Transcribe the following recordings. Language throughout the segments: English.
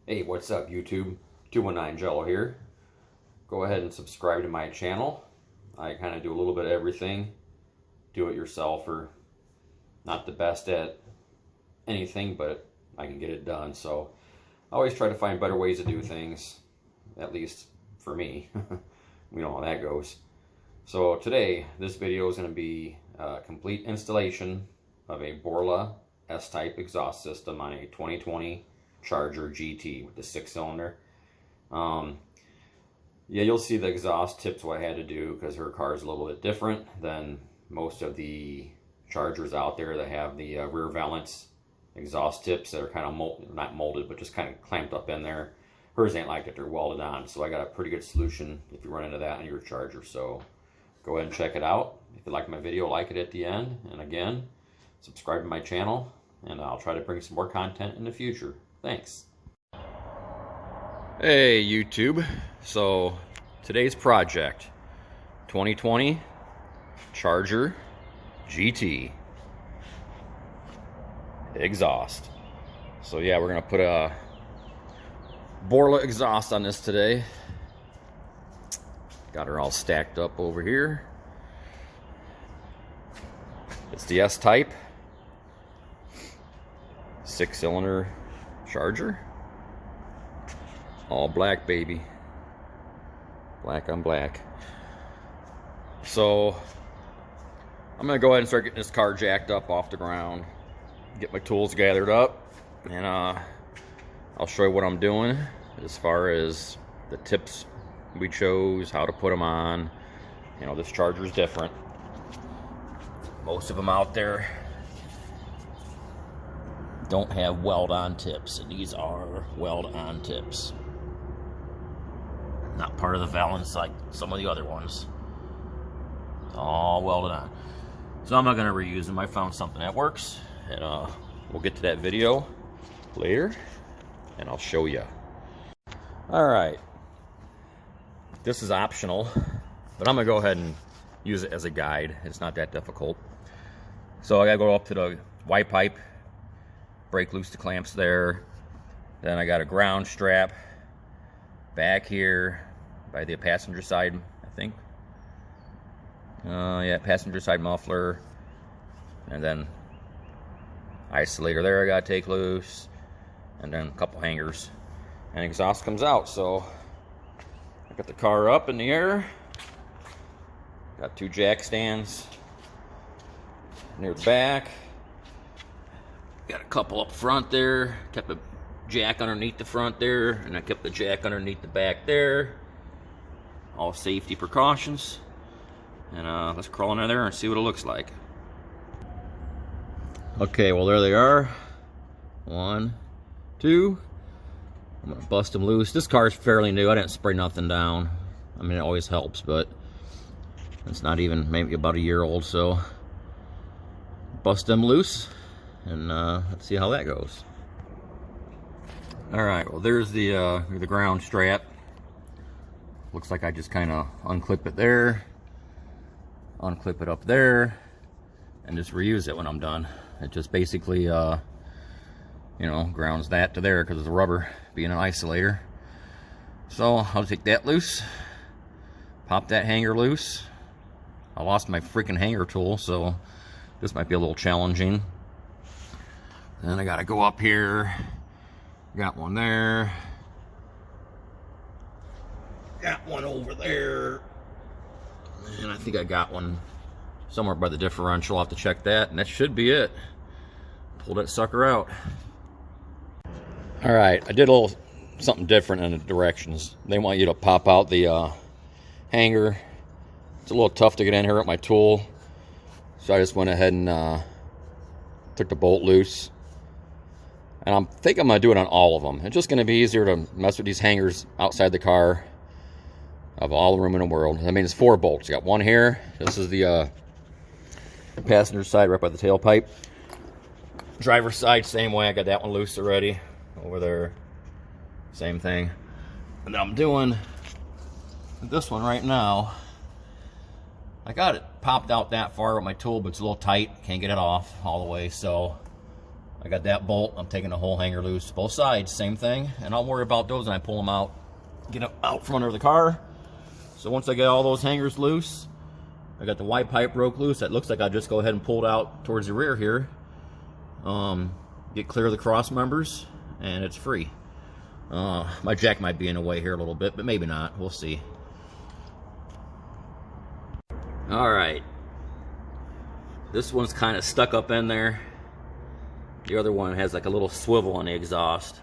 Hey, what's up YouTube? 219 Jello here. Go ahead and subscribe to my channel. I kind of do a little bit of everything. Do it yourself, or not the best at anything, but I can get it done. So I always try to find better ways to do things, at least for me. We know how that goes. So today, this video is going to be a complete installation of a Borla S-type exhaust system on a 2020 Charger GT with the 6-cylinder. Yeah, you'll see the exhaust tips what I had to do because her car is a little bit different than most of the Chargers out there that have the rear valance exhaust tips that are kind of not molded, but just kind of clamped up in there. Hers ain't like it, they're welded on. So I got a pretty good solution if you run into that on your Charger. So go ahead and check it out. If you like my video, like it at the end. And again, subscribe to my channel, and I'll try to bring some more content in the future. Thanks. Hey YouTube, so today's project, 2020 Charger GT exhaust. So yeah, we're gonna put a Borla exhaust on this today. Got her all stacked up over here. It's the S-type 6-cylinder Charger. All black, baby. Black on black. So I'm gonna go ahead and start getting this car jacked up off the ground, get my tools gathered up, and I'll show you what I'm doing as far as the tips we chose, how to put them on. You know, this Charger's different. Most of them out there don't have weld-on tips, and these are weld-on tips. Not part of the valance like some of the other ones. All welded on. So I'm not going to reuse them. I found something that works, and we'll get to that video later, and I'll show you. Alright. This is optional, but I'm going to go ahead and use it as a guide. It's not that difficult. So I got to go up to the Y pipe, break loose the clamps there. Then I got a ground strap back here by the passenger side, I think. Yeah, passenger side muffler. And then isolator there I gotta take loose. And then a couple hangers. And exhaust comes out. So I got the car up in the air. Got 2 jack stands near the back. Got a couple up front there. Kept a jack underneath the front there, and I kept the jack underneath the back there. All safety precautions. And let's crawl under there and see what it looks like. Okay, well there they are. 1, 2. I'm gonna bust them loose. This car's fairly new. I didn't spray nothing down. I mean, it always helps, but it's not even maybe about a year old, so bust them loose, and let's see how that goes. All right, well there's the ground strap. Looks like I just kind of unclip it there, unclip it up there, and just reuse it when I'm done. It just basically, you know, grounds that to there because of the rubber being an isolator. So I'll take that loose, pop that hanger loose. I lost my freaking hanger tool, so this might be a little challenging. Then I gotta go up here. Got one there. Got one over there. And I think I got one somewhere by the differential. I'll have to check that, and that should be it. Pull that sucker out. Alright, I did a little something different in the directions. They want you to pop out the hanger. It's a little tough to get in here with my tool. So I just went ahead and took the bolt loose. And I think I'm going to do it on all of them. It's just going to be easier to mess with these hangers outside the car. I have all the room in the world. I mean, it's 4 bolts. You got one here. This is the passenger side right by the tailpipe. Driver's side, same way. I got that one loose already. Over there, same thing. And I'm doing this one right now. I got it popped out that far with my tool, but it's a little tight. Can't get it off all the way, so I got that bolt. I'm taking the whole hanger loose. Both sides, same thing. And I'll worry about those when I pull them out. Get them out from under the car. So once I get all those hangers loose, I got the Y pipe broke loose. It looks like I just go ahead and pull it out towards the rear here. Get clear of the cross members, and it's free. My jack might be in the way here a little bit, but maybe not. We'll see. Alright. This one's kind of stuck up in there. The other one has like a little swivel on the exhaust.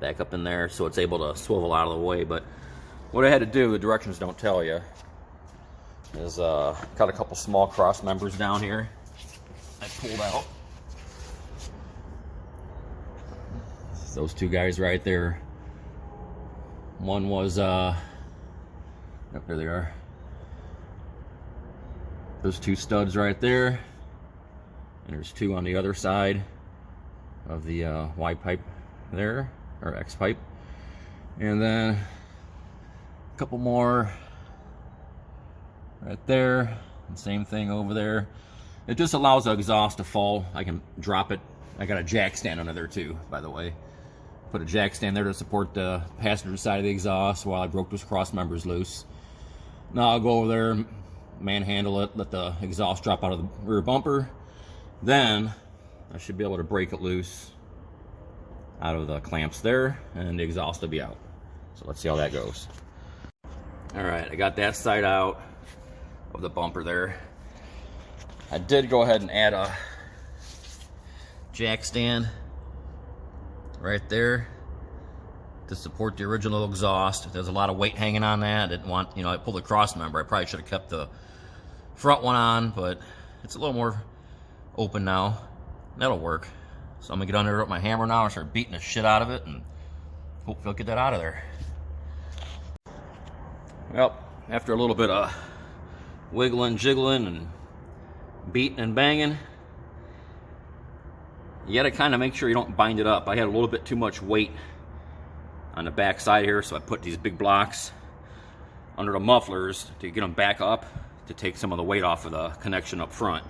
Back up in there, so it's able to swivel out of the way. But what I had to do, the directions don't tell you, is got a couple small cross members down here. I pulled out. Those two guys right there. One was, yep, there they are. Those two studs right there. And there's two on the other side of the Y pipe there, or X pipe. And then a couple more right there. And same thing over there. It just allows the exhaust to fall. I can drop it. I got a jack stand under there too, by the way. Put a jack stand there to support the passenger side of the exhaust while I broke those cross members loose. Now I'll go over there, manhandle it, let the exhaust drop out of the rear bumper. Then I should be able to break it loose out of the clamps there, and the exhaust will be out. So let's see how that goes. Alright, I got that side out of the bumper there. I did go ahead and add a jack stand right there to support the original exhaust. There's a lot of weight hanging on that. I didn't want, I pulled the cross member. I probably should have kept the front one on, but it's a little more open now. That'll work. So I'm gonna get under with my hammer now and start beating the shit out of it, and hopefully I'll get that out of there. Well, after a little bit of wiggling, jiggling, and beating and banging, you gotta kind of make sure you don't bind it up. I had a little bit too much weight on the back side here, so I put these big blocks under the mufflers to get them back up to take some of the weight off of the connection up front,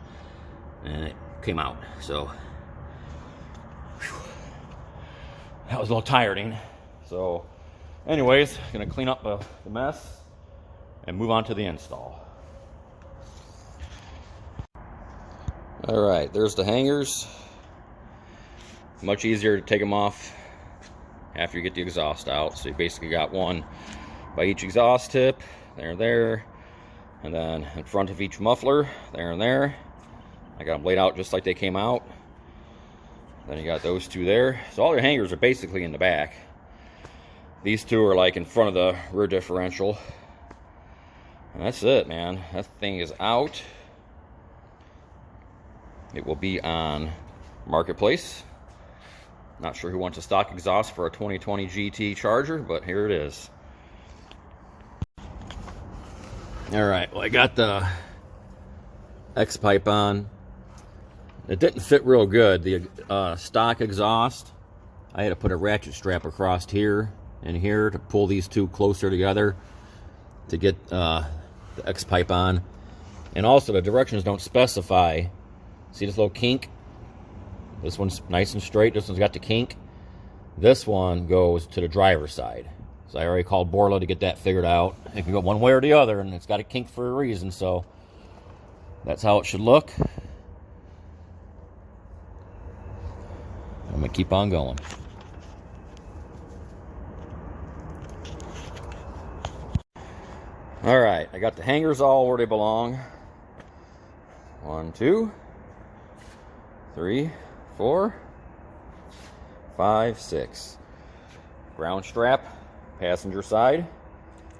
and it came out. So whew, that was a little tiring. So anyways, gonna clean up the mess and move on to the install. All right, there's the hangers. Much easier to take them off after you get the exhaust out. So you basically got one by each exhaust tip, there, and then in front of each muffler, there and there. I got them laid out just like they came out. Then you got those two there. So all your hangers are basically in the back. These two are like in front of the rear differential. And that's it, man. That thing is out. It will be on Marketplace. Not sure who wants a stock exhaust for a 2020 GT Charger, but here it is. Alright, well, I got the X pipe on. It didn't fit real good. The stock exhaust, I had to put a ratchet strap across here and here to pull these two closer together to get the X pipe on. And also the directions don't specify. See this little kink? This one's nice and straight. This one's got the kink. This one goes to the driver's side. So I already called Borla to get that figured out. It can go one way or the other, and it's got a kink for a reason. So that's how it should look. I'm gonna keep on going. All right, I got the hangers all where they belong. 1, 2, 3, 4, 5, 6. Ground strap, passenger side.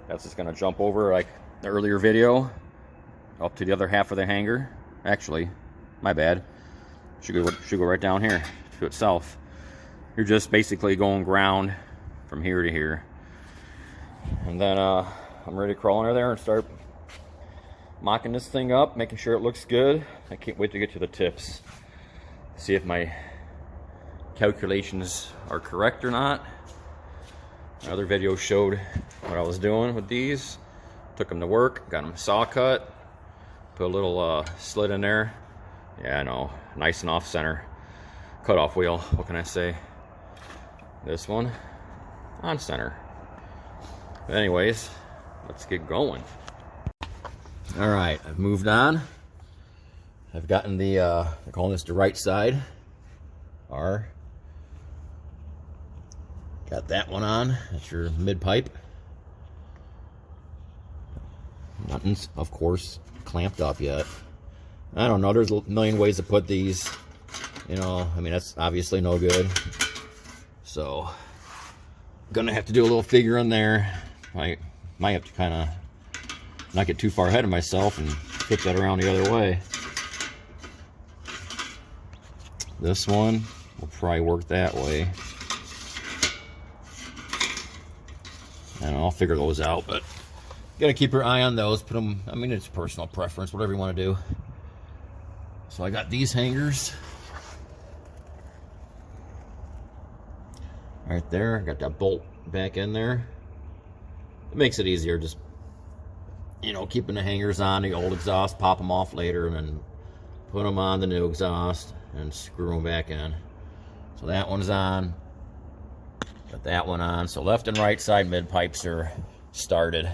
That's just gonna jump over like the earlier video up to the other half of the hanger. Actually, my bad. Should go right down here to itself. You're just basically going ground from here to here. And then I'm ready to crawl under there and start mocking this thing up, making sure it looks good. I can't wait to get to the tips. See if my calculations are correct or not. Another video showed what I was doing with these. Took them to work, got them saw cut, put a little slit in there. Yeah, I know, nice and off center. cutoff wheel. What can I say? This one on center. But anyways, let's get going. All right, I've moved on. I've gotten the, they're calling this the right side. R. Got that one on. That's your mid pipe. Nothing's, of course, clamped up yet. I don't know. There's a million ways to put these. You know, I mean, that's obviously no good. So, gonna have to do a little figuring there. I might have to kind of not get too far ahead of myself and flip that around the other way. This one will probably work that way. And I'll figure those out, but gotta keep your eye on those. Put them, I mean, it's personal preference, whatever you want to do. So I got these hangers right there. I got that bolt back in there. It makes it easier, just, you know, keeping the hangers on the old exhaust, pop them off later, and then put them on the new exhaust and screw them back in. So that one's on. Got that one on. So left and right side mid pipes are started.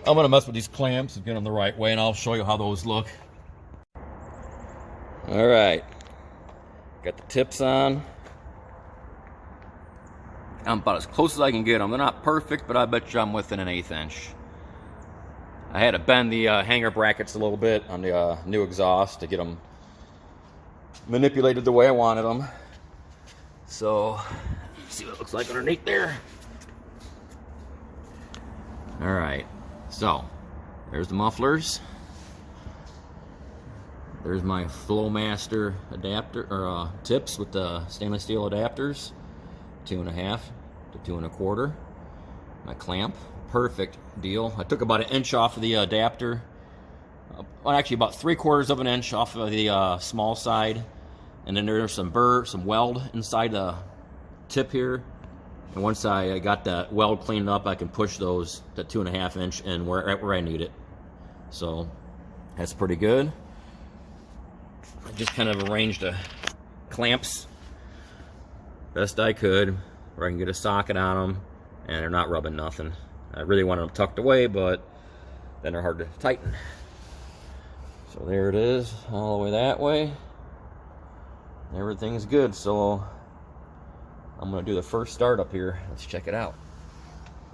I'm gonna mess with these clamps and get them the right way, and I'll show you how those look. All right, got the tips on. I'm about as close as I can get them. They're not perfect, but I bet you I'm within an 1/8 inch. I had to bend the hanger brackets a little bit on the new exhaust to get them manipulated the way I wanted them. So, see what it looks like underneath there. All right, so there's the mufflers. There's my Flowmaster adapter, or tips with the stainless steel adapters, 2.5 to 2 1/4. My clamp, perfect deal. I took about 1 inch off of the adapter. Well, actually about 3/4 of an inch off of the small side, and then there's some weld inside the tip here. And once I got that weld cleaned up, I can push those to 2.5 inch and where I need it. So that's pretty good. I just kind of arranged the clamps best I could, where I can get a socket on them and they're not rubbing nothing. I really want them tucked away, but then they're hard to tighten. So there it is, all the way that way. Everything's good, so I'm gonna do the first start up here. Let's check it out.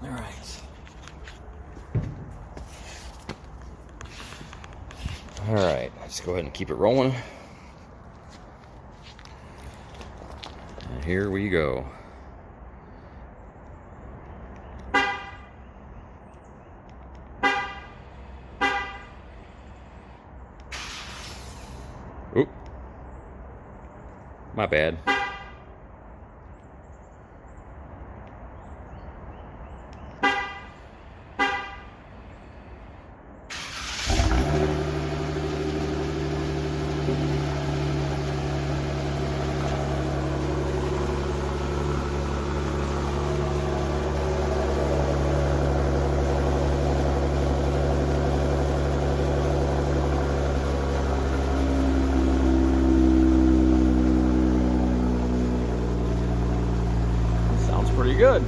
All right. All right, let's go ahead and keep it rolling. And here we go. Oop. My bad. Pretty good.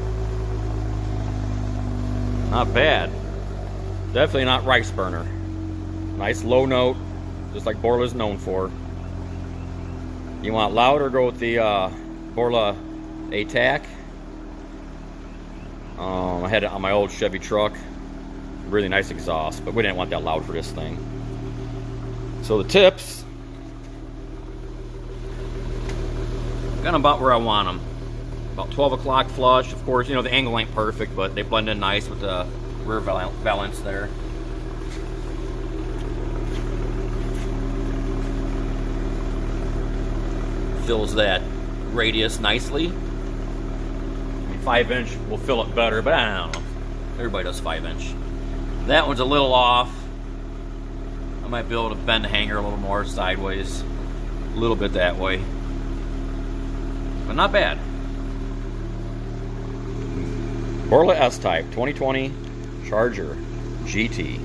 Not bad. Definitely not rice burner. Nice low note, just like Borla's known for. You want louder, go with the Borla ATAC. I had it on my old Chevy truck. Really nice exhaust, but we didn't want that loud for this thing. So the tips, got them about where I want them. About 12 o'clock flush. Of course, you know, the angle ain't perfect, but they blend in nice with the rear valance there. Fills that radius nicely. I mean, 5 inch will fill it better, but I don't know. Everybody does 5 inch. That one's a little off. I might be able to bend the hanger a little more sideways. A little bit that way. But not bad. Borla S-Type 2020 Charger GT.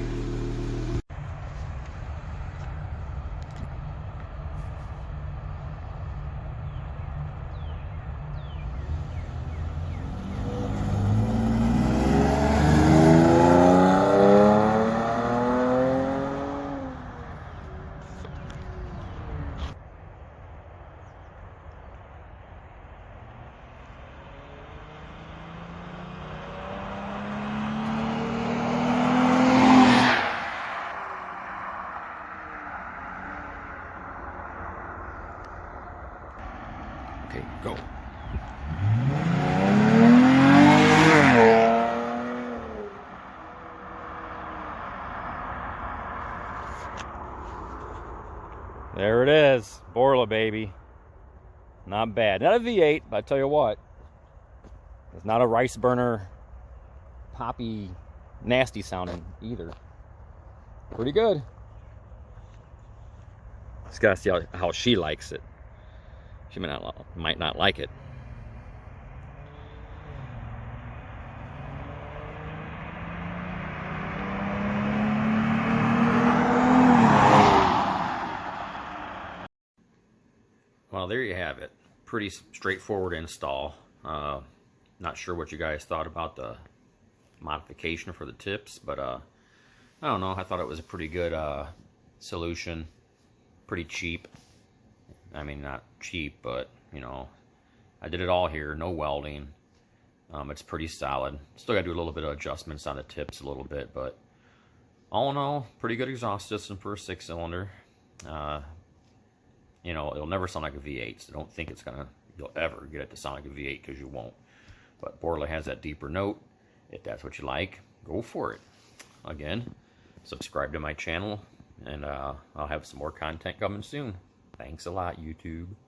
Go. There it is, Borla baby. Not bad. Not a V8, but I tell you what, it's not a rice burner, poppy, nasty sounding either. Pretty good. Just gotta see how she likes it. She might not like it. Well, there you have it. Pretty straightforward install. Not sure what you guys thought about the modification for the tips, but I don't know. I thought it was a pretty good solution. Pretty cheap. I mean, not cheap, but you know, I did it all here. No welding. It's pretty solid. Still got to do a little bit of adjustments on the tips a little bit, but all in all, pretty good exhaust system for a 6-cylinder. You know, it'll never sound like a V8, so don't think you'll ever get it to sound like a V8, because you won't. But Borla has that deeper note. If that's what you like, go for it. Again, subscribe to my channel, and I'll have some more content coming soon. Thanks a lot, YouTube.